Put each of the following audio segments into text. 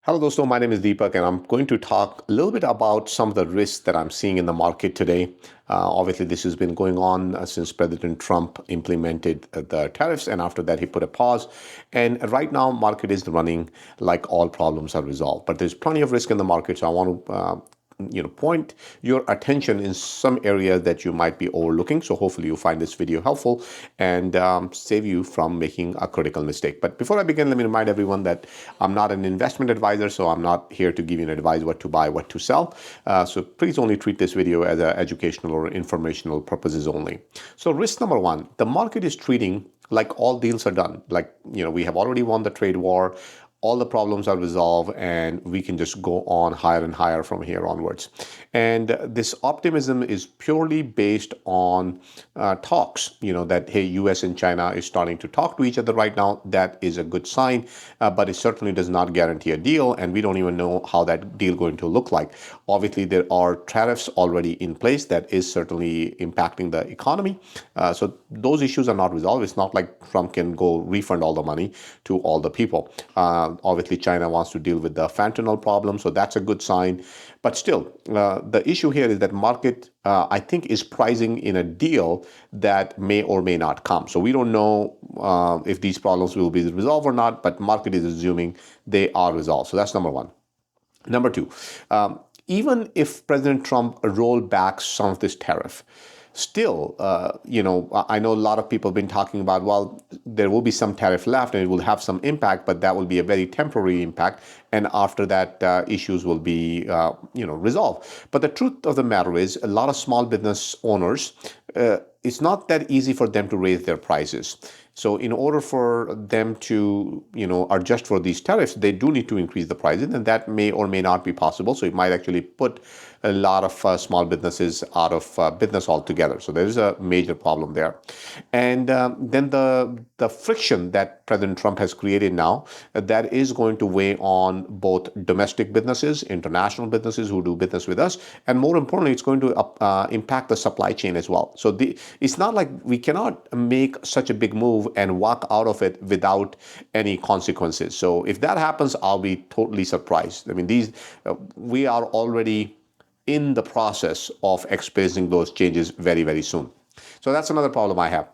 Hello, dosto. My name is Deepak, and I'm going to talk a little bit about some of the risks that I'm seeing in the market today. Obviously, this has been going on since President Trump implemented the tariffs, and after that, he put a pause. And right now, market is running like all problems are resolved. But there's plenty of risk in the market, so I want to point your attention in some areas that you might be overlooking. So hopefully you find this video helpful and save you from making a critical mistake. But before I begin, let me remind everyone that I'm not an investment advisor, so I'm not here to give you an advice what to buy, what to sell. So please only treat this video as educational or informational purposes only. So risk number one, the market is treating like all deals are done. Like, we have already won the trade war. All the problems are resolved and we can just go on higher and higher from here onwards. And this optimism is purely based on talks, that, hey, US and China is starting to talk to each other right now. That is a good sign, but it certainly does not guarantee a deal. And we don't even know how that deal going to look like. Obviously, there are tariffs already in place that is certainly impacting the economy. So those issues are not resolved. It's not like Trump can go refund all the money to all the people. Obviously, China wants to deal with the fentanyl problem, so that's a good sign. But still, the issue here is that market, I think, is pricing in a deal that may or may not come. So we don't know if these problems will be resolved or not, but market is assuming they are resolved. So that's number one. Number two, even if President Trump rolled back some of this tariff, still, I know a lot of people have been talking about, well, there will be some tariff left and it will have some impact, but that will be a very temporary impact. And after that, issues will be, resolved. But the truth of the matter is, a lot of small business owners, it's not that easy for them to raise their prices. So in order for them to, adjust for these tariffs, they do need to increase the prices, and that may or may not be possible. So it might actually put a lot of small businesses out of business altogether. So there is a major problem there. And then the friction that President Trump has created now, that is going to weigh on both domestic businesses, international businesses who do business with us, and more importantly, it's going to impact the supply chain as well. So it's not like we cannot make such a big move and walk out of it without any consequences. So if that happens, I'll be totally surprised. I mean, we are already in the process of experiencing those changes very, very soon. So that's another problem I have.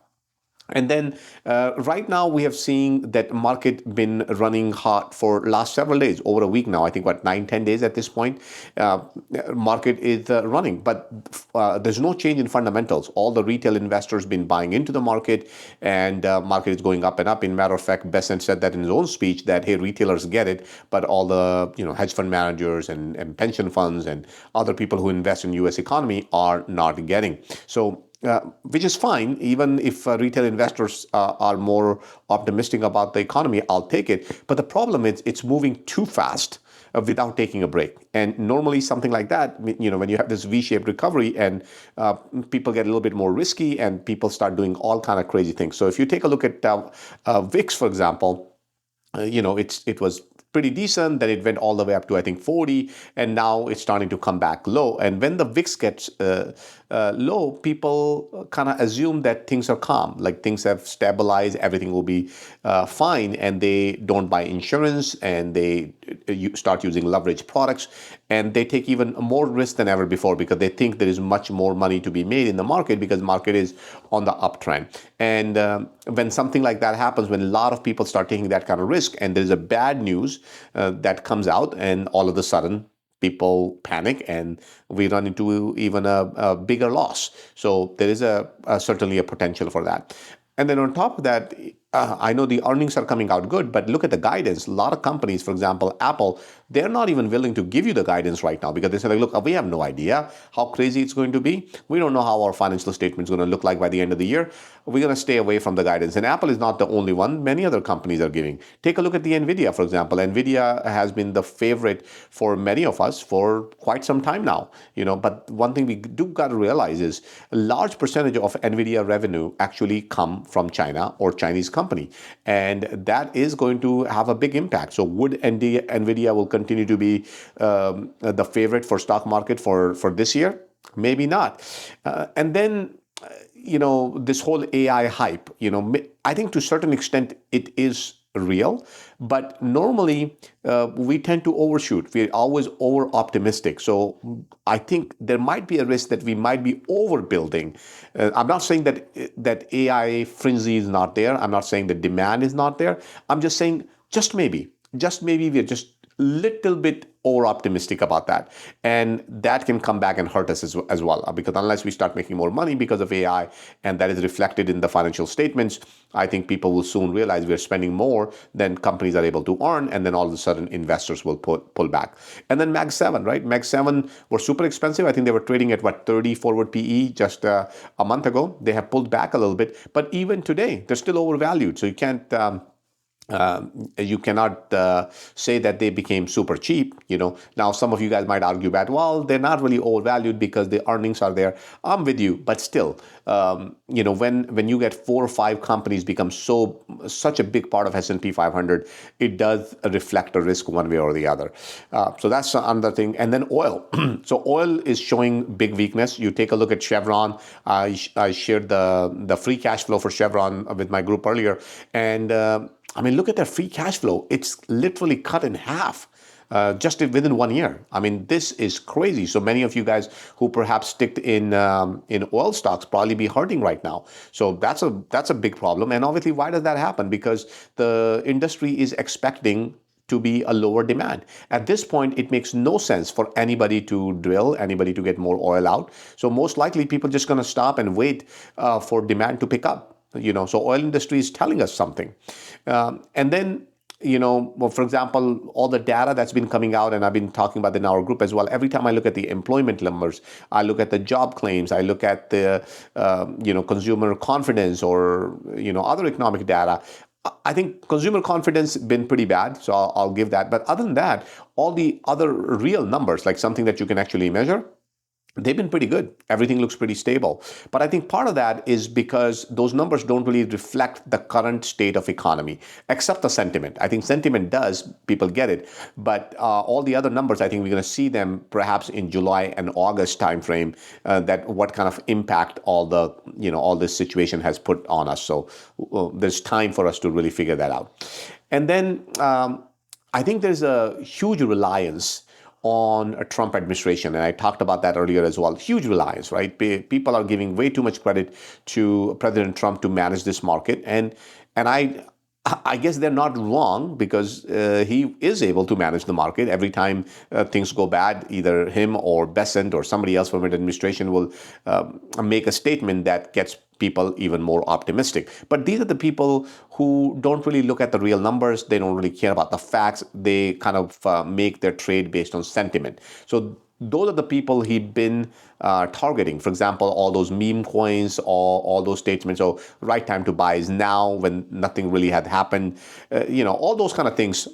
And then right now we have seen that market been running hot for last several days, over a week now. I think 9-10 days at this point. Market is running, but there's no change in fundamentals. All the retail investors been buying into the market, and market is going up and up. In matter of fact, Besant said that in his own speech that, hey, retailers get it, but all the hedge fund managers and pension funds and other people who invest in U.S. economy are not getting. So which is fine. Even if retail investors are more optimistic about the economy, I'll take it. But the problem is it's moving too fast without taking a break. And normally something like that, when you have this V-shaped recovery and people get a little bit more risky and people start doing all kind of crazy things. So if you take a look at VIX, for example, it was pretty decent. Then it went all the way up to, I think, 40, and now it's starting to come back low. And when the VIX gets low, people kind of assume that things are calm, like things have stabilized, everything will be fine, and they don't buy insurance, and they start using leverage products, and they take even more risk than ever before because they think there is much more money to be made in the market because market is on the uptrend. And when something like that happens, when a lot of people start taking that kind of risk, and there's a bad news that comes out, and all of a sudden people panic and we run into even a bigger loss. So there is certainly a potential for that. And then on top of that, I know the earnings are coming out good, but look at the guidance. A lot of companies, for example, Apple, they're not even willing to give you the guidance right now because they say, look, we have no idea how crazy it's going to be. We don't know how our financial statement is going to look like by the end of the year. We're going to stay away from the guidance. And Apple is not the only one. Many other companies are giving. Take a look at the NVIDIA, for example. NVIDIA has been the favorite for many of us for quite some time now. But one thing we do got to realize is a large percentage of NVIDIA revenue actually come from China or Chinese company. And that is going to have a big impact. So would NVIDIA will continue to be the favorite for stock market for this year? Maybe not. And then, this whole AI hype, I think to a certain extent it is real. But normally, we tend to overshoot. We're always over optimistic. So I think there might be a risk that we might be overbuilding. I'm not saying that AI frenzy is not there. I'm not saying the demand is not there. I'm just saying just maybe we're just little bit over optimistic about that, and that can come back and hurt us as well, because unless we start making more money because of AI, and that is reflected in the financial statements, I think people will soon realize we're spending more than companies are able to earn, and then all of a sudden investors will pull back. And then Mag 7, right? Mag 7 were super expensive. I think they were trading at what, 30 forward PE just a month ago. They have pulled back a little bit, but even today they're still overvalued. So you cannot say that they became super cheap. Now some of you guys might argue that, well, they're not really overvalued because the earnings are there. I'm with you, but still, when you get 4 or 5 companies become such a big part of S&P 500, it does reflect a risk one way or the other. So that's another thing. And then oil. So oil is showing big weakness. You take a look at Chevron. I shared the free cash flow for Chevron with my group earlier, and I mean, look at their free cash flow. It's literally cut in half just within 1 year. I mean, this is crazy. So many of you guys who perhaps sticked in oil stocks probably be hurting right now. So that's a big problem. And obviously, why does that happen? Because the industry is expecting to be a lower demand. At this point, it makes no sense for anybody to drill, anybody to get more oil out. So most likely, people are just going to stop and wait for demand to pick up. So oil industry is telling us something. And then, well, for example, all the data that's been coming out, and I've been talking about it in our group as well. Every time I look at the employment numbers, I look at the job claims, I look at the, consumer confidence or, other economic data. I think consumer confidence been pretty bad, so I'll give that. But other than that, all the other real numbers, like something that you can actually measure, they've been pretty good. Everything looks pretty stable. But I think part of that is because those numbers don't really reflect the current state of economy, except the sentiment. I think sentiment does, people get it. But all the other numbers, I think we're going to see them perhaps in July and August timeframe, that what kind of impact all this situation has put on us. So there's time for us to really figure that out. And then I think there's a huge reliance on a Trump administration. And I talked about that earlier as well. Huge reliance, right? People are giving way too much credit to President Trump to manage this market. And I guess they're not wrong, because he is able to manage the market. Every time things go bad, either him or Bessent or somebody else from an administration will make a statement that gets people even more optimistic. But these are the people who don't really look at the real numbers. They don't really care about the facts. They kind of make their trade based on sentiment. So those are the people he'd been targeting. For example, all those meme coins, all those statements, oh, right time to buy is now, when nothing really had happened. All those kind of things.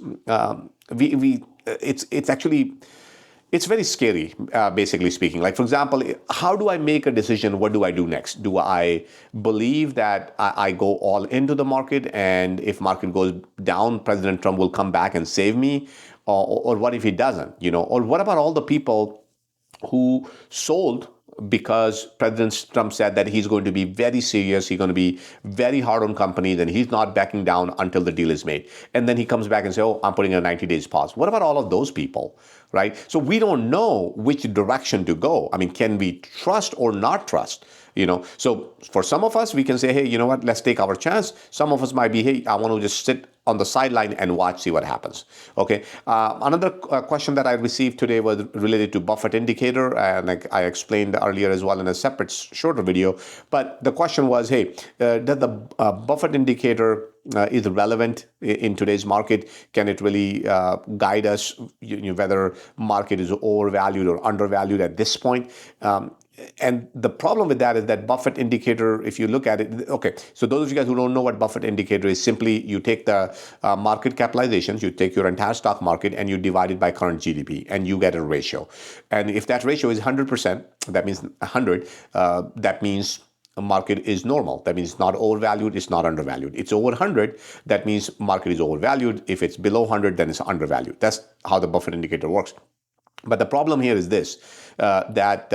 It's very scary, basically speaking. Like, for example, how do I make a decision? What do I do next? Do I believe that I go all into the market, and if market goes down, President Trump will come back and save me? Or what if he doesn't? Or what about all the people who sold because President Trump said that he's going to be very serious, he's going to be very hard on companies, and he's not backing down until the deal is made. And then he comes back and says, oh, I'm putting a 90 days pause. What about all of those people, right? So we don't know which direction to go. I mean, can we trust or not trust? So for some of us, we can say, hey, you know what, let's take our chance. Some of us might be, hey, I want to just sit on the sideline and watch, see what happens. Okay. Another question that I received today was related to Buffett indicator, and I explained earlier as well in a separate shorter video. But the question was, hey, does the Buffett indicator is relevant in today's market? Can it really guide us whether market is overvalued or undervalued at this point? And the problem with that is that Buffett indicator, if you look at it, okay, so those of you guys who don't know what Buffett indicator is, simply you take the market capitalizations, you take your entire stock market, and you divide it by current GDP, and you get a ratio. And if that ratio is 100%, that means 100, that means a market is normal. That means it's not overvalued, it's not undervalued. It's over 100, that means market is overvalued. If it's below 100, then it's undervalued. That's how the Buffett indicator works. But the problem here is this, that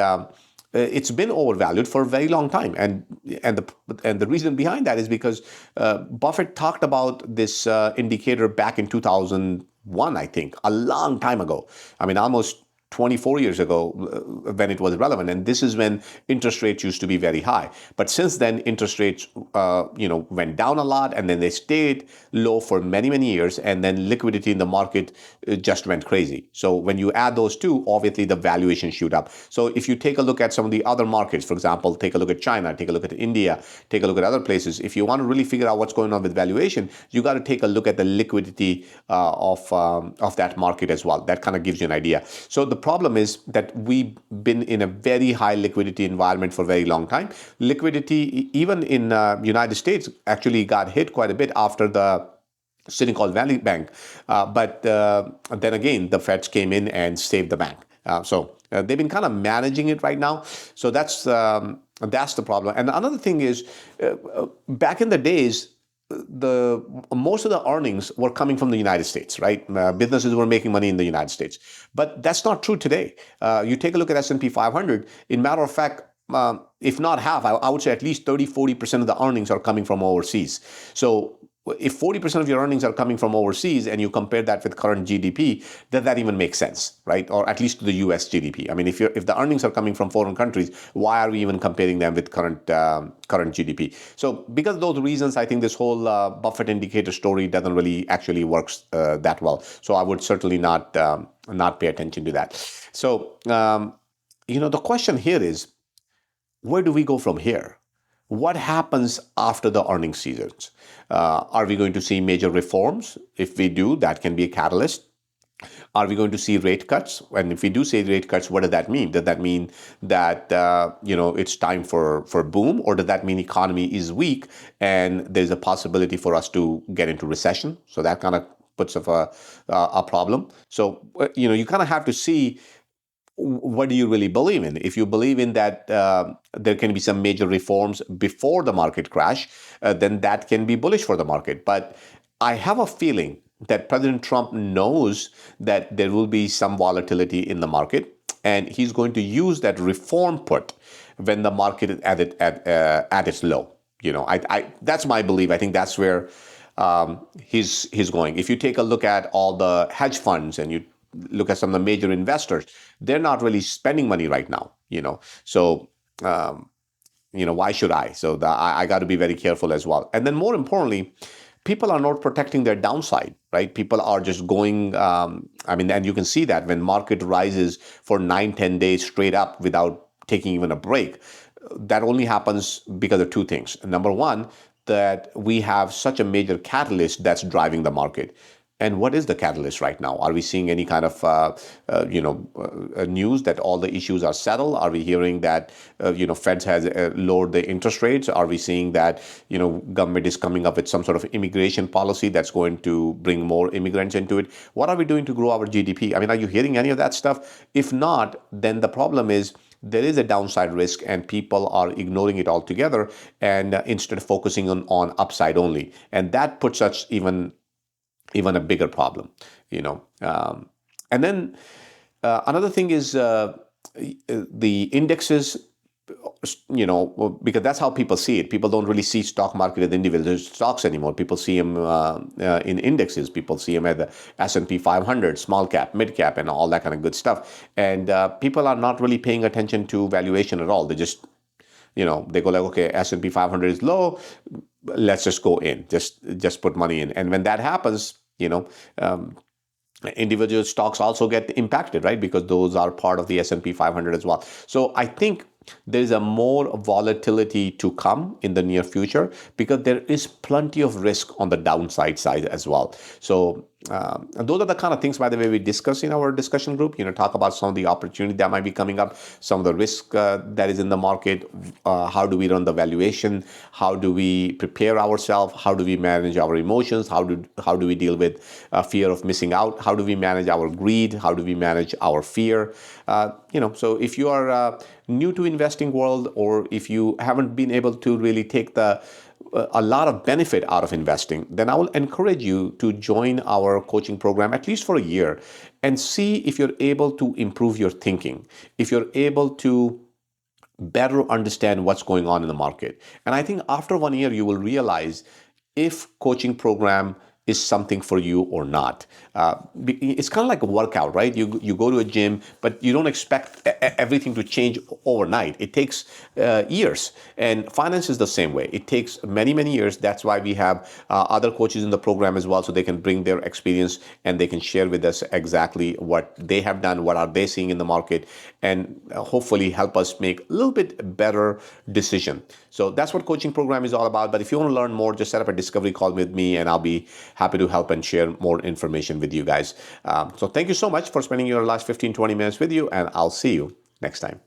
it's been overvalued for a very long time, and the reason behind that is because Buffett talked about this indicator back in 2001, I think, a long time ago. I mean, almost 24 years ago when it was relevant, and this is when interest rates used to be very high. But since then, interest rates went down a lot, and then they stayed low for many years, and then liquidity in the market just went crazy. So when you add those two, obviously the valuation shoot up. So if you take a look at some of the other markets, for example, take a look at China, take a look at India, take a look at other places. If you want to really figure out what's going on with valuation, you got to take a look at the liquidity of that market as well. That kind of gives you an idea. So the problem is that we've been in a very high liquidity environment for a very long time. Liquidity, even in United States, actually got hit quite a bit after the Silicon Valley Bank. But then again, the Feds came in and saved the bank. So they've been kind of managing it right now. So that's the problem. And another thing is, back in the days, most of the earnings were coming from the United States, right? Businesses were making money in the United States, but that's not true today. You take a look at S&P 500. In matter of fact, if not half, I would say at least 30-40% of the earnings are coming from overseas. So if 40% of your earnings are coming from overseas and you compare that with current GDP, does that even make sense, right? Or at least to the US GDP. I mean, if the earnings are coming from foreign countries, why are we even comparing them with current GDP? So because of those reasons, I think this whole Buffett indicator story doesn't really actually works that well. So I would certainly not pay attention to that. So the question here is, where do we go from here? What happens after the earnings seasons? Are we going to see major reforms? If we do, that can be a catalyst. Are we going to see rate cuts? And if we do see rate cuts, what does that mean? Does that mean that it's time for boom, or does that mean economy is weak and there's a possibility for us to get into recession? So that kind of puts up a problem. So you kind of have to see, what do you really believe in? If you believe in that there can be some major reforms before the market crash, then that can be bullish for the market. But I have a feeling that President Trump knows that there will be some volatility in the market, and he's going to use that reform put when the market is at its low. That's my belief. I think that's where he's going. If you take a look at all the hedge funds and you look at some of the major investors, they're not really spending money right now, So, why should I? So I got to be very careful as well. And then more importantly, people are not protecting their downside, right? People are just going, and you can see that when market rises for 9-10 days straight up without taking even a break, that only happens because of two things. Number one, that we have such a major catalyst that's driving the market. And what is the catalyst right now? Are we seeing any kind of news that all the issues are settled? Are we hearing that Feds has lowered the interest rates? Are we seeing that government is coming up with some sort of immigration policy that's going to bring more immigrants into it? What are we doing to grow our GDP? I mean, are you hearing any of that stuff? If not, then the problem is there is a downside risk, and people are ignoring it altogether, and instead of focusing on upside only, and that puts us even a bigger problem, And then another thing is the indexes, because that's how people see it. People don't really see stock market as individual stocks anymore. People see them in indexes. People see them at the S&P 500, small cap, mid cap, and all that kind of good stuff. And people are not really paying attention to valuation at all. They just they go like, okay, S&P 500 is low, let's just go in, just put money in. And when that happens, individual stocks also get impacted, right? Because those are part of the S&P 500 as well. So I think there is a more volatility to come in the near future, because there is plenty of risk on the downside side as well. So those are the kind of things, by the way, we discuss in our discussion group. Talk about some of the opportunity that might be coming up, some of the risk that is in the market. How do we run the valuation? How do we prepare ourselves? How do we manage our emotions? How do we deal with fear of missing out? How do we manage our greed? How do we manage our fear? So if you are new to investing world, or if you haven't been able to really take a lot of benefit out of investing, then I will encourage you to join our coaching program at least for a year and see if you're able to improve your thinking, if you're able to better understand what's going on in the market. And I think after 1 year, you will realize if coaching program is something for you or not. It's kind of like a workout, right? You go to a gym, but you don't expect everything to change overnight. It takes years, and finance is the same way. It takes many years. That's why we have other coaches in the program as well, so they can bring their experience and they can share with us exactly what they have done, what are they seeing in the market, and hopefully help us make a little bit better decision. So that's what coaching program is all about. But if you want to learn more, just set up a discovery call with me, and I'll be happy to help and share more information with you guys. So thank you so much for spending your last 15-20 minutes with you, and I'll see you next time.